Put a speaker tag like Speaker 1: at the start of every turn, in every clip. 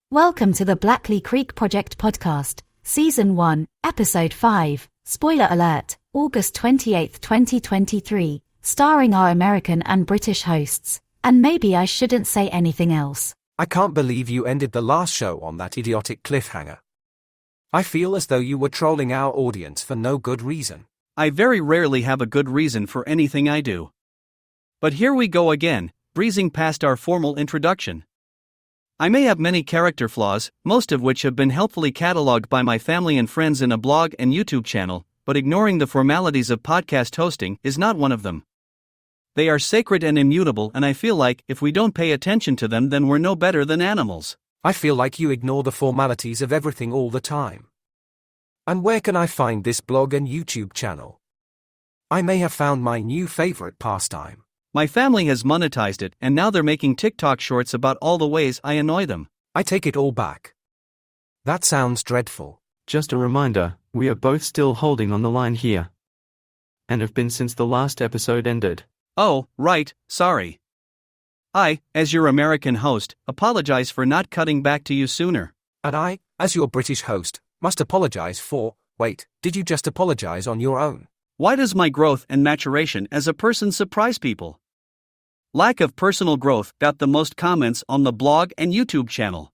Speaker 1: Welcome to the Blackley Creek Project Podcast, Season 1, Episode 5, Spoiler Alert, August 28, 2023, starring our American and British hosts. And maybe I shouldn't say anything else.
Speaker 2: I can't believe you ended the last show on that idiotic cliffhanger. I feel as though you were trolling our audience for no good reason.
Speaker 3: I very rarely have a good reason for anything I do. But here we go again, breezing past our formal introduction. I may have many character flaws, most of which have been helpfully cataloged by my family and friends in a blog and YouTube channel, but ignoring the formalities of podcast hosting is not one of them. They are sacred and immutable, and I feel like if we don't pay attention to them, then we're no better than animals.
Speaker 2: I feel like you ignore the formalities of everything all the time. And where can I find this blog and YouTube channel? I may have found my new favorite pastime.
Speaker 3: My family has monetized it, and now they're making TikTok shorts about all the ways I annoy them.
Speaker 2: I take it all back. That sounds dreadful.
Speaker 4: Just a reminder, we are both still holding on the line here. And have been since the last episode ended.
Speaker 3: Oh, right, sorry. I, as your American host, apologize for not cutting back to you sooner.
Speaker 2: And I, as your British host, must apologize for... Wait, did you just apologize on your own?
Speaker 3: Why does my growth and maturation as a person surprise people? Lack of personal growth got the most comments on the blog and YouTube channel.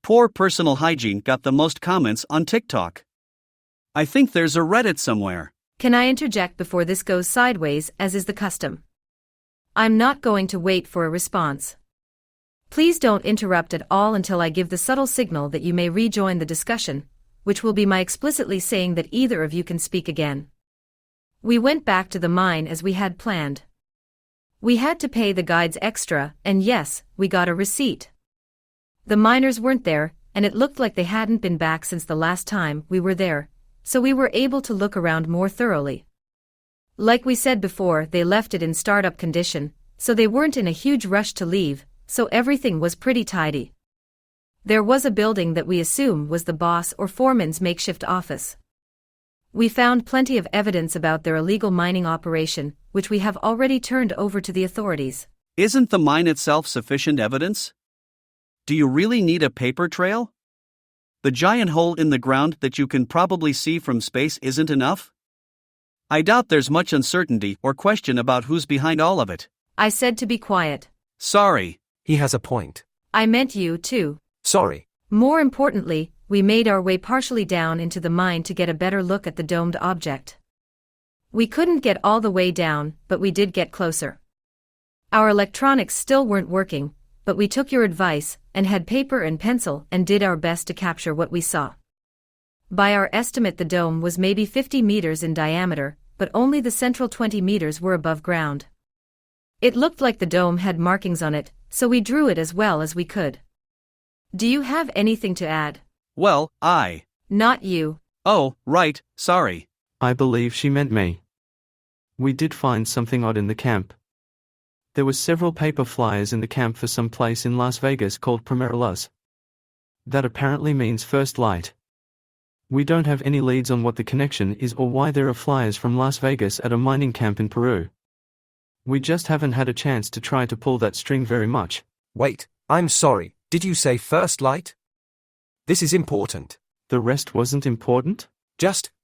Speaker 3: Poor personal hygiene got the most comments on TikTok. I think there's a Reddit somewhere.
Speaker 5: Can I interject before this goes sideways, as is the custom? I'm not going to wait for a response. Please don't interrupt at all until I give the subtle signal that you may rejoin the discussion, which will be my explicitly saying that either of you can speak again. We went back to the mine as we had planned. We had to pay the guides extra, and yes, we got a receipt. The miners weren't there, and it looked like they hadn't been back since the last time we were there, so we were able to look around more thoroughly. Like we said before, they left it in startup condition, so they weren't in a huge rush to leave, so everything was pretty tidy. There was a building that we assume was the boss or foreman's makeshift office. We found plenty of evidence about their illegal mining operation, which we have already turned over to the authorities.
Speaker 3: Isn't the mine itself sufficient evidence? Do you really need a paper trail? The giant hole in the ground that you can probably see from space isn't enough? I doubt there's much uncertainty or question about who's behind all of it.
Speaker 5: I said to be quiet.
Speaker 3: Sorry.
Speaker 2: He has a point.
Speaker 5: I meant you too.
Speaker 2: Sorry.
Speaker 5: More importantly, we made our way partially down into the mine to get a better look at the domed object. We couldn't get all the way down, but we did get closer. Our electronics still weren't working, but we took your advice and had paper and pencil and did our best to capture what we saw. By our estimate, the dome was maybe 50 meters in diameter, but only the central 20 meters were above ground. It looked like the dome had markings on it, so we drew it as well as we could. Do you have anything to add?
Speaker 3: Well,
Speaker 5: Not you.
Speaker 3: Oh, right, sorry.
Speaker 4: I believe she meant me. We did find something odd in the camp. There were several paper flyers in the camp for some place in Las Vegas called Primera Luz. That apparently means first light. We don't have any leads on what the connection is or why there are flyers from Las Vegas at a mining camp in Peru. We just haven't had a chance to try to pull that string very much.
Speaker 2: Wait, I'm sorry, did you say first light? This is important.
Speaker 4: The rest wasn't important?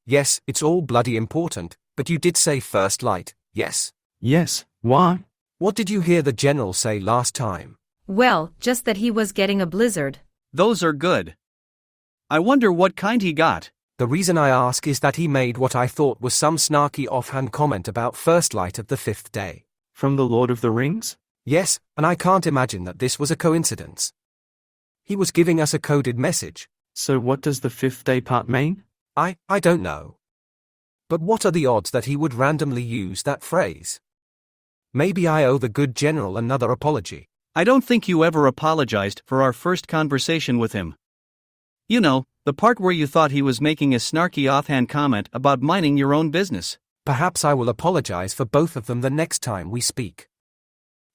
Speaker 2: Yes, it's all bloody important, but you did say first light, yes.
Speaker 4: Yes, why?
Speaker 2: What did you hear the general say last time?
Speaker 5: Well, just that he was getting a blizzard.
Speaker 3: Those are good. I wonder what kind he got.
Speaker 2: The reason I ask is that he made what I thought was some snarky offhand comment about first light of the fifth day.
Speaker 4: From the Lord of the Rings?
Speaker 2: Yes, and I can't imagine that this was a coincidence. He was giving us a coded message.
Speaker 4: So what does the fifth day part mean?
Speaker 2: I don't know. But what are the odds that he would randomly use that phrase? Maybe I owe the good general another apology.
Speaker 3: I don't think you ever apologized for our first conversation with him. You know, the part where you thought he was making a snarky offhand comment about minding your own business.
Speaker 2: Perhaps I will apologize for both of them the next time we speak.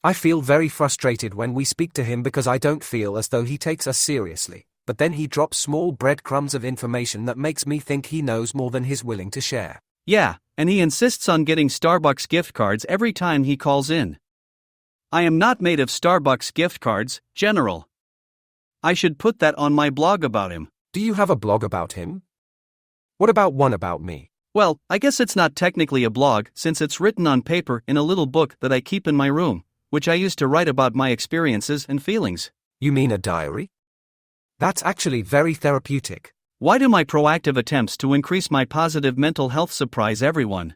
Speaker 2: I feel very frustrated when we speak to him because I don't feel as though he takes us seriously, but then he drops small breadcrumbs of information that makes me think he knows more than he's willing to share.
Speaker 3: Yeah, and he insists on getting Starbucks gift cards every time he calls in. I am not made of Starbucks gift cards, General. I should put that on my blog about him.
Speaker 2: Do you have a blog about him? What about one about me?
Speaker 3: Well, I guess it's not technically a blog since it's written on paper in a little book that I keep in my room, which I use to write about my experiences and feelings.
Speaker 2: You mean a diary? That's actually very therapeutic.
Speaker 3: Why do my proactive attempts to increase my positive mental health surprise everyone?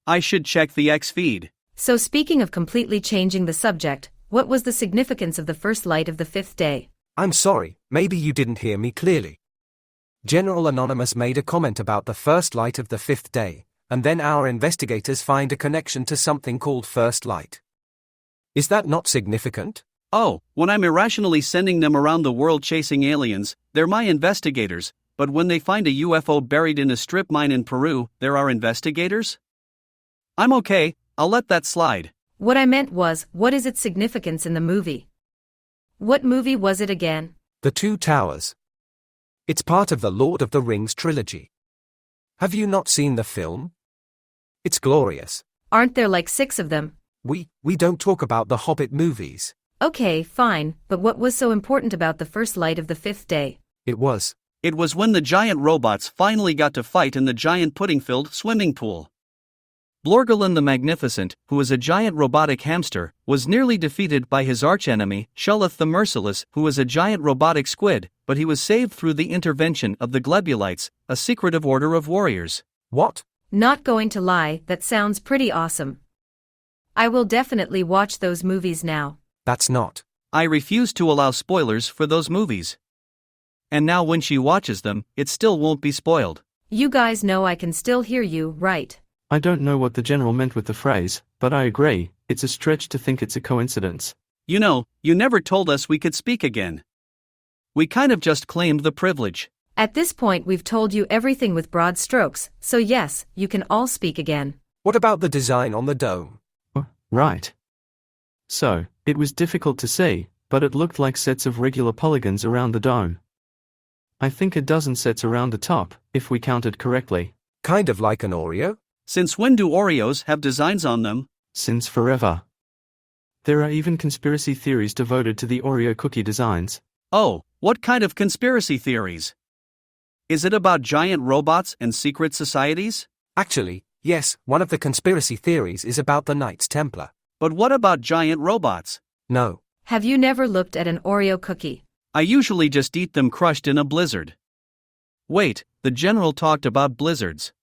Speaker 3: I should check the X feed.
Speaker 5: So speaking of completely changing the subject, what was the significance of the first light of the fifth day?
Speaker 2: I'm sorry, maybe you didn't hear me clearly. General Anonymous made a comment about the first light of the fifth day, and then our investigators find a connection to something called first light. Is that not significant?
Speaker 3: Oh, when I'm irrationally sending them around the world chasing aliens, they're my investigators, but when they find a UFO buried in a strip mine in Peru, they're our investigators? I'm okay, I'll let that slide.
Speaker 5: What I meant was, what is its significance in the movie? What movie was it again?
Speaker 2: The Two Towers. It's part of the Lord of the Rings trilogy. Have you not seen the film? It's glorious.
Speaker 5: Aren't there like 6 of them?
Speaker 2: We don't talk about the Hobbit movies.
Speaker 5: Okay, fine, but what was so important about the first light of the fifth day?
Speaker 2: It was
Speaker 3: when the giant robots finally got to fight in the giant pudding-filled swimming pool. Blorgelin the Magnificent, who is a giant robotic hamster, was nearly defeated by his archenemy, Shulleth the Merciless, who was a giant robotic squid, but he was saved through the intervention of the Glebulites, a secretive order of warriors.
Speaker 2: What?
Speaker 5: Not going to lie, that sounds pretty awesome. I will definitely watch those movies now.
Speaker 2: That's not.
Speaker 3: I refuse to allow spoilers for those movies. And now when she watches them, it still won't be spoiled.
Speaker 5: You guys know I can still hear you, right?
Speaker 4: I don't know what the general meant with the phrase, but I agree, it's a stretch to think it's a coincidence.
Speaker 3: You know, you never told us we could speak again. We kind of just claimed the privilege.
Speaker 5: At this point we've told you everything with broad strokes, so yes, you can all speak again.
Speaker 2: What about the design on the dome?
Speaker 4: Right. So, it was difficult to see, but it looked like sets of regular polygons around the dome. I think a dozen sets around the top, if we counted correctly.
Speaker 2: Kind of like an Oreo?
Speaker 3: Since when do Oreos have designs on them?
Speaker 4: Since forever. There are even conspiracy theories devoted to the Oreo cookie designs.
Speaker 3: Oh, what kind of conspiracy theories? Is it about giant robots and secret societies?
Speaker 2: Actually, yes, one of the conspiracy theories is about the Knights Templar.
Speaker 3: But what about giant robots?
Speaker 2: No.
Speaker 5: Have you never looked at an Oreo cookie?
Speaker 3: I usually just eat them crushed in a blizzard. Wait, the general talked about blizzards.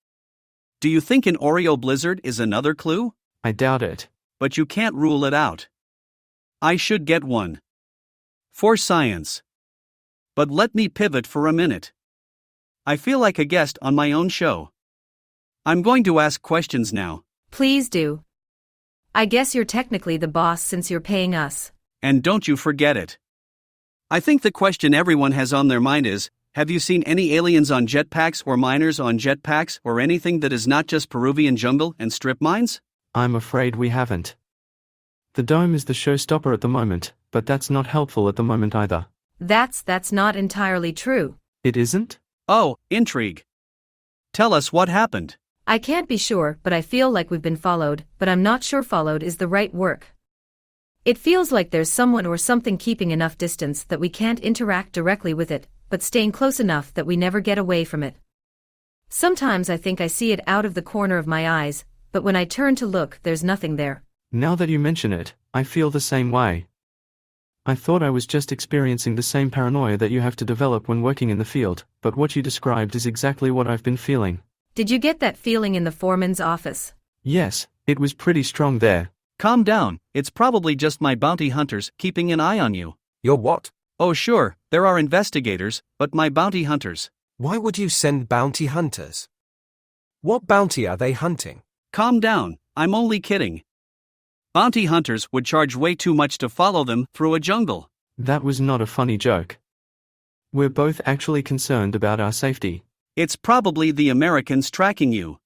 Speaker 3: Do you think an Oreo blizzard is another clue?
Speaker 4: I doubt it.
Speaker 3: But you can't rule it out. I should get one. For science. But let me pivot for a minute. I feel like a guest on my own show. I'm going to ask questions now.
Speaker 5: Please do. I guess you're technically the boss since you're paying us.
Speaker 3: And don't you forget it. I think the question everyone has on their mind is, have you seen any aliens on jetpacks or miners on jetpacks or anything that is not just Peruvian jungle and strip mines?
Speaker 4: I'm afraid we haven't. The dome is the showstopper at the moment, but that's not helpful at the moment either.
Speaker 5: That's not entirely true.
Speaker 4: It isn't?
Speaker 3: Oh, intrigue. Tell us what happened.
Speaker 5: I can't be sure, but I feel like we've been followed, but I'm not sure followed is the right word. It feels like there's someone or something keeping enough distance that we can't interact directly with it, but staying close enough that we never get away from it. Sometimes I think I see it out of the corner of my eyes, but when I turn to look, there's nothing there.
Speaker 4: Now that you mention it, I feel the same way. I thought I was just experiencing the same paranoia that you have to develop when working in the field, but what you described is exactly what I've been feeling.
Speaker 5: Did you get that feeling in the foreman's office?
Speaker 4: Yes, it was pretty strong there.
Speaker 3: Calm down, it's probably just my bounty hunters keeping an eye on you.
Speaker 2: You're what?
Speaker 3: Oh sure, there are investigators, but my bounty hunters.
Speaker 2: Why would you send bounty hunters? What bounty are they hunting?
Speaker 3: Calm down, I'm only kidding. Bounty hunters would charge way too much to follow them through a jungle.
Speaker 4: That was not a funny joke. We're both actually concerned about our safety.
Speaker 3: It's probably the Americans tracking you.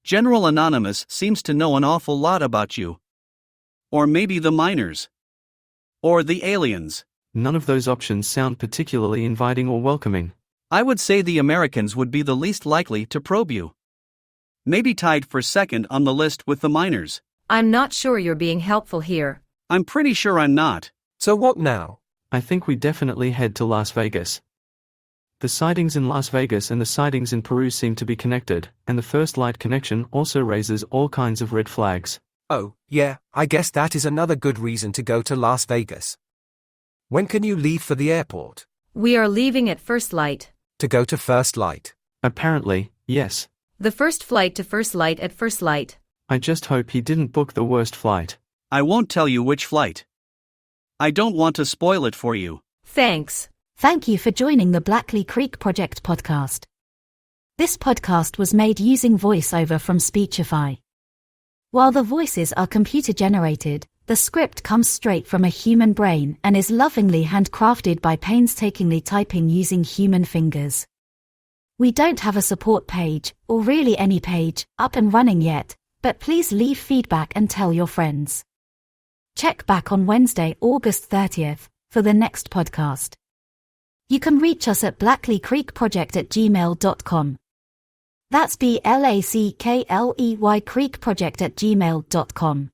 Speaker 3: General Anonymous seems to know an awful lot about you. Or maybe the miners. Or the aliens.
Speaker 4: None of those options sound particularly inviting or welcoming.
Speaker 3: I would say the Americans would be the least likely to probe you. Maybe tied for second on the list with the miners.
Speaker 5: I'm not sure you're being helpful here.
Speaker 3: I'm pretty sure I'm not.
Speaker 2: So what now?
Speaker 4: I think we definitely head to Las Vegas. The sightings in Las Vegas and the sightings in Peru seem to be connected, and the first light connection also raises all kinds of red flags.
Speaker 2: Oh, yeah, I guess that is another good reason to go to Las Vegas. When can you leave for the airport?
Speaker 5: We are leaving at first light.
Speaker 2: To go to First Light.
Speaker 4: Apparently, yes.
Speaker 5: The first flight to first light at first light.
Speaker 4: I just hope he didn't book the worst flight.
Speaker 3: I won't tell you which flight. I don't want to spoil it for you.
Speaker 5: Thanks.
Speaker 1: Thank you for joining the Blackley Creek Project podcast. This podcast was made using voiceover from Speechify. While the voices are computer-generated, the script comes straight from a human brain and is lovingly handcrafted by painstakingly typing using human fingers. We don't have a support page, or really any page, up and running yet, but please leave feedback and tell your friends. Check back on Wednesday, August 30th, for the next podcast. You can reach us at blackleycreekproject@gmail.com. That's BLACKLEY creekproject@gmail.com.